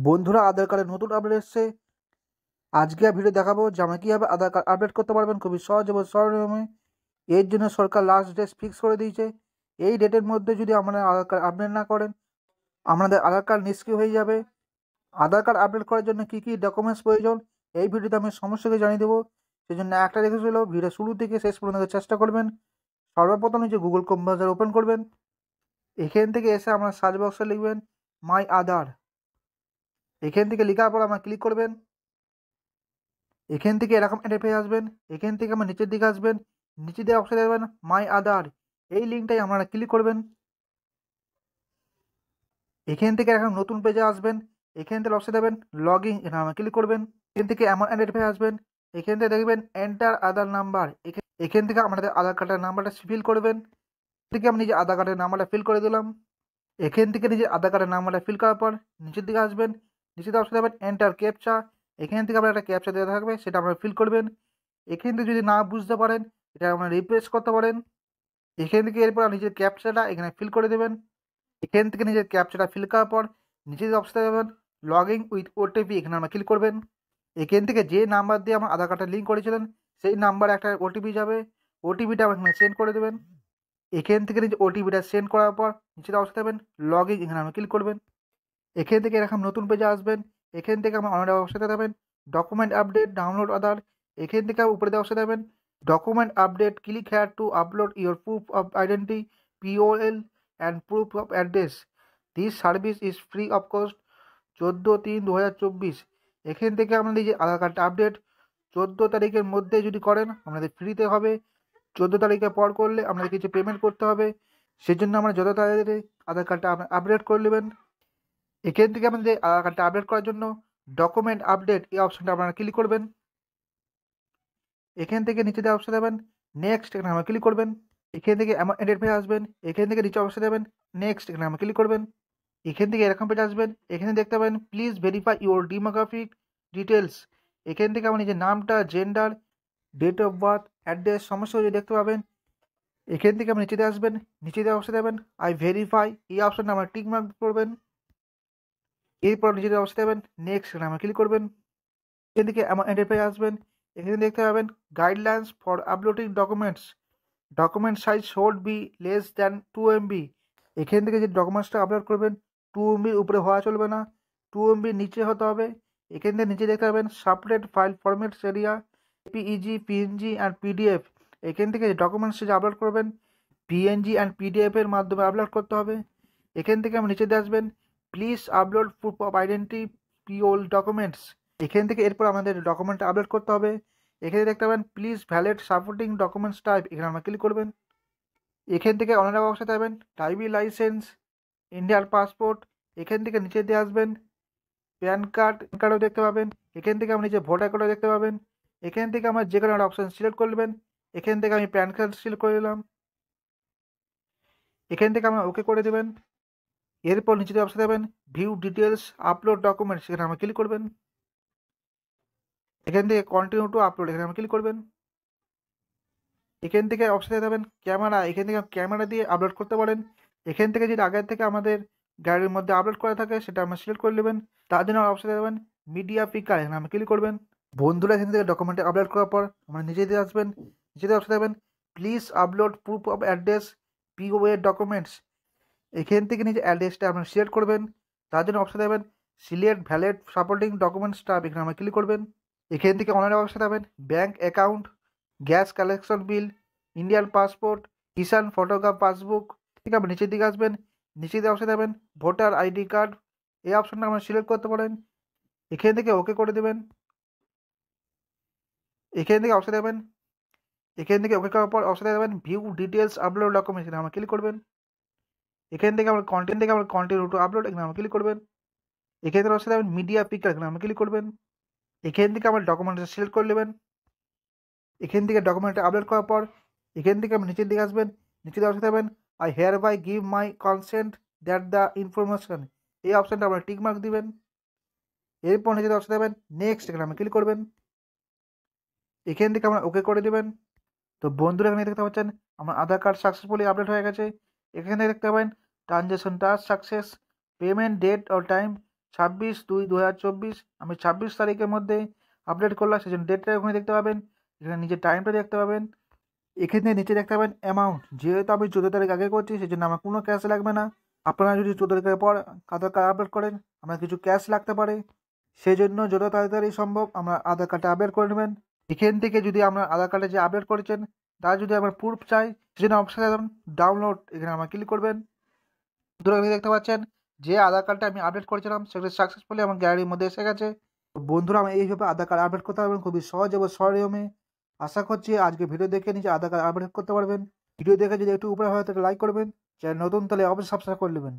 বন্ধুরা, আধার কার্ডের নতুন আপডেট এসছে। আজকে ভিডিও দেখাবো যে আমরা কীভাবে আধার কার্ড আপডেট করতে পারবেন খুবই সহজ এবং সরল নিয়মে। এর জন্য সরকার লাস্ট ডেট ফিক্স করে দিয়েছে। এই ডেটের মধ্যে যদি আপনারা আধার কার্ড আপডেট না করেন, আপনাদের আধার কার্ড নিষ্ক্রিয় হয়ে যাবে। আধার কার্ড আপডেট করার জন্য কী কী ডকুমেন্টস প্রয়োজন, এই ভিডিওতে আমি সমস্ত কিছু জানিয়ে দেবো। সেই জন্য একটা রেখেছিল, ভিডিও শুরু থেকে শেষ পর্যন্ত দেখার চেষ্টা করবেন। সর্বপ্রথমে যে গুগল ক্রোম ব্রাউজার ওপেন করবেন, এখান থেকে এসে আপনার সার্চ বক্সে লিখবেন মাই আধার। এখান থেকে লেখার পর আপনার ক্লিক করবেন। এখান থেকে এরকম ইন্টারফেস আসবেন। এখান থেকে আমার নিচের দিকে আসবেন, নিচে দিয়ে অপশন দেবেন মাই আধার। এই লিঙ্কটাই আপনারা ক্লিক করবেন। এখান থেকে এখন নতুন পেজে আসবেন। এখান থেকে অপশন দেবেন লগ ইন, এখানে আমরা ক্লিক করবেন। এখান থেকে এমন ইন্টারফেস আসবেন। এখান থেকে দেখবেন এন্টার আধার নাম্বার। এখান থেকে আমাদের আধার কার্ডের নাম্বারটা ফিল করবেন। থেকে আমি নিজে আধার কার্ডের নাম্বারটা ফিল করে দিলাম। এখান থেকে নিজে আধার কার্ডের নাম্বারটা ফিল করার পর নিচের দিকে আসবেন। নিচে অপশন দেবেন এন্টার ক্যাপচা। এখান থেকে আপনার একটা ক্যাপচা দেওয়া থাকবে, সেটা আপনারা ফিল করবেন। এখান থেকে যদি না বুঝতে পারেন, এটা আপনারা রিপ্লেস করতে পারেন। এখান থেকে এরপর নিজের ক্যাপচাটা এখানে ফিল করে দেবেন। এখান থেকে নিজের ক্যাপচাটা ফিল করার পর নিচে যে অপশন দেবেন লগ ইন উইথ ওটিপি, এখানে আমরা ক্লিক করবেন। এখান থেকে যে নাম্বার দিয়ে আমার আধার কার্ডটা লিঙ্ক করেছিলেন, সেই নাম্বারে একটা ওটিপি যাবে। ওটিপিটা এখানে সেন্ড করে দেবেন। এখান থেকে নিজে ওটিপিটা সেন্ড করার পর নিচে অপশন দেবেন লগ ইন, এখানে আমরা ক্লিক করবেন। এখান থেকে এরকম নতুন পেজে আসবেন। এখান থেকে আমার অনেক অপশানে দেবেন ডকুমেন্ট আপডেট, ডাউনলোড আধার। এখান থেকে উপরে দেওয়া অপশানে দেবেন document update, click here two upload your proof of identity, POL and proof of address. This service is free of cost. 14/3/2024। এখান থেকে আপনাদের যে আধার কার্ডটা আপডেট 14 তারিখের মধ্যে যদি করেন, আপনাদের ফ্রিতে হবে। 14 তারিখের পর করলে আপনাদের কিছু পেমেন্ট করতে হবে। সেজন্য আমরা যত তাড়াতাড়ি আধার কার্ডটা আপডেট করে নেবেন। এখান থেকে আমাদের আধার কার্ডটা আপডেট করার জন্য ডকুমেন্ট আপডেট এই অপশনটা আপনারা ক্লিক করবেন। এখান থেকে নিচে দেওয়া অপশন দেবেন নেক্সট, এখানে আমরা ক্লিক করবেন। এখান থেকে এমন ইন্টারফেস আসবেন। এখান থেকে নিচে অপশন দেবেন নেক্সট, এখানে আমরা ক্লিক করবেন। এখান থেকে এরকম পেজ আসবেন। এখানে দেখতে পাবেন please verify your demographic details. এখান থেকে আমার নিজের নামটা, gender, date of birth, address সমস্ত কিছু দেখতে পাবেন। এখান থেকে আপনি নিচে দিয়ে আসবেন। নিচে দেওয়া অপশন দেবেন আই ভেরিফাই, এই অপশনটা আমরা টিক মার্ক করবেন। এরপর নিজেদের অবস্থা দেবেন নেক্সট, এখানে আমরা ক্লিক করবেন। এখান থেকে এমন ইন্টারফেস আসবেন। এখানে দেখতে পাবেন guidelines for uploading documents, document size should be less than 2 MB। এখান থেকে যে ডকুমেন্টসটা আপলোড করবেন 2 MB উপরে হওয়া চলবে না, 2 MB নিচে হতে হবে। এখান থেকে নিচে দেখতে পাবেন separate file formats area, PEG, PNG and PDF। এখান থেকে যে ডকুমেন্টস যে আপলোড করবেন PNG অ্যান্ড PDF এর মাধ্যমে আপলোড করতে হবে। এখান থেকে আমরা নিচে দিয়ে আসবেন please upload proof of identity, POL documents. এখান থেকে এরপর আমাদের ডকুমেন্ট আপলোড করতে হবে। এখানে দেখতে পাবেন please valid supporting documents type, এখানে আমরা ক্লিক করবেন। এখান থেকে অনেক অপশন দেবেন ড্রাইভিং লাইসেন্স, ইন্ডিয়ার পাসপোর্ট। এখান থেকে নিচে দিয়ে আসবেন প্যান কার্ডও দেখতে পাবেন। এখান থেকে আপনি যে ভোটার কার্ডও দেখতে পাবেন। এখান থেকে আমার যে কোনো একটা অপশান সিলেক্ট করে নেবেন। এখান থেকে আমি প্যান কার্ড সিলেক্ট করে নিলাম। এখান থেকে আমরা ওকে করে দেবেন। এরপর নিচে অপশন দেবেন ভিউ ডিটেলস আপলোড ডকুমেন্টস, এখানে আমরা ক্লিক করবেন। এখান থেকে কন্টিনিউ টু আপলোড, এখানে আমরা ক্লিক করবেন। এখান থেকে অপশানে দেবেন ক্যামেরা, এখান থেকে ক্যামেরা দিয়ে আপলোড করতে পারেন। এখান থেকে যদি আগের থেকে আমাদের গ্যালারির মধ্যে আপলোড করা থাকে, সেটা আমরা সিলেক্ট করে নেবেন। তার জন্য অপশানে দেবেন মিডিয়া পিকার, এখানে আমরা ক্লিক করবেন। বন্ধুরা, এখান থেকে ডকুমেন্টে আপলোড করার পর আমরা নিচে দিয়ে আসবেন। নিচে অপশানে দেবেন please upload proof of address, POL documents. এখান থেকে নিজে অ্যাড্রেসটা আপনারা সিলেক্ট করবেন। তার জন্য অপশন দেবেন select valid supporting documents type, এখানে আমরা ক্লিক করবেন। এখান থেকে অনেক অপশন দেবেন ব্যাঙ্ক অ্যাকাউন্ট, গ্যাস কালেকশন বিল, ইন্ডিয়ান পাসপোর্ট, কিষাণ ফটোগ্রাফ পাসবুক। ঠিক আছে, নিচের দিকে আসবেন। নিচে দিয়ে অপশন দেবেন ভোটার ID কার্ড, এই অপশনটা আমরা সিলেক্ট করতে পারেন। এখান থেকে ওকে করে দেবেন। এখান থেকে অপশন দেবেন, এখান থেকে ওকে করার পর অপশন দেবেন ভিউ ডিটেলস আপলোড ডকুমেন্টস, এখানে আমরা ক্লিক করবেন। এখান থেকে আমরা কন্টিনিউ টু আপলোড, এখানে আমরা ক্লিক করবেন। এখান থেকে অবশ্যই দেবেন মিডিয়া পিকার, এখানে আমরা ক্লিক করবেন। এখান থেকে আমার ডকুমেন্টটা সিলেক্ট করে নেবেন। এখান থেকে ডকুমেন্টটা আপলোড করার পর এখান থেকে আপনি নিচের দিকে আসবেন। নিচে অবশ্যই দেবেন I hereby give my consent that the information, এই অপশানটা আপনারা টিক মার্ক দিবেন। এরপর নিচে অবশ্যই দেবেন নেক্সট, এখানে আমরা ক্লিক করবেন। এখান থেকে আমরা ওকে করে দেবেন। তো বন্ধুরা, এখানে দেখতে পাচ্ছেন আমার আধার কার্ড সাকসেসফুলি আপডেট হয়ে গেছে। এখানে দেখতে পাবেন transaction task success, payment date or time, 26/2/2024। আমি 26 তারিখের মধ্যে আপডেট করলাম, সেজন্য ডেটটা ওখানে দেখতে পাবেন। এখানে নিচে টাইমটা দেখতে পাবেন। এখানে নিচে দেখতে পাবেন অ্যামাউন্ট। যেহেতু আমি 14 তারিখ আগে করছি, সেজন্য আমার কোনো ক্যাশ লাগবে না। আপনারা যদি 14 তারিখের পর আধার কার্ড আপডেট করেন, আমার কিছু ক্যাশ লাগতে পারে। সেই জন্য যত তাড়াতাড়ি সম্ভব আমরা আধার কার্ডটা আপডেট করে নেবেন। এখান থেকে যদি আপনার আধার কার্ডে যে আপডেট করেছেন তার যদি আমার প্রুফ চাই, সেজন্য অপশানে ডাউনলোড, এখানে আমার ক্লিক করবেন। বন্ধুরা দেখতে পাচ্ছেন যে আধার কার্ডটা আমি আপডেট করেছিলাম সেটা সাকসেসফুলি আমার গ্যালারির মধ্যে এসে গেছে। তো বন্ধুরা, আমি এইভাবে আধার কার্ড আপডেট করতে পারবেন খুবই সহজ এবং সরল নিয়মে। আশা করছি আজকে ভিডিও দেখে নিজে আধার কার্ড আপডেট করতে পারবেন। ভিডিও দেখে যদি একটু উপরে হয় তাহলে লাইক করবেন। চ্যানেল নতুন তাহলে অবশ্যই সাবস্ক্রাইব করে নেবেন।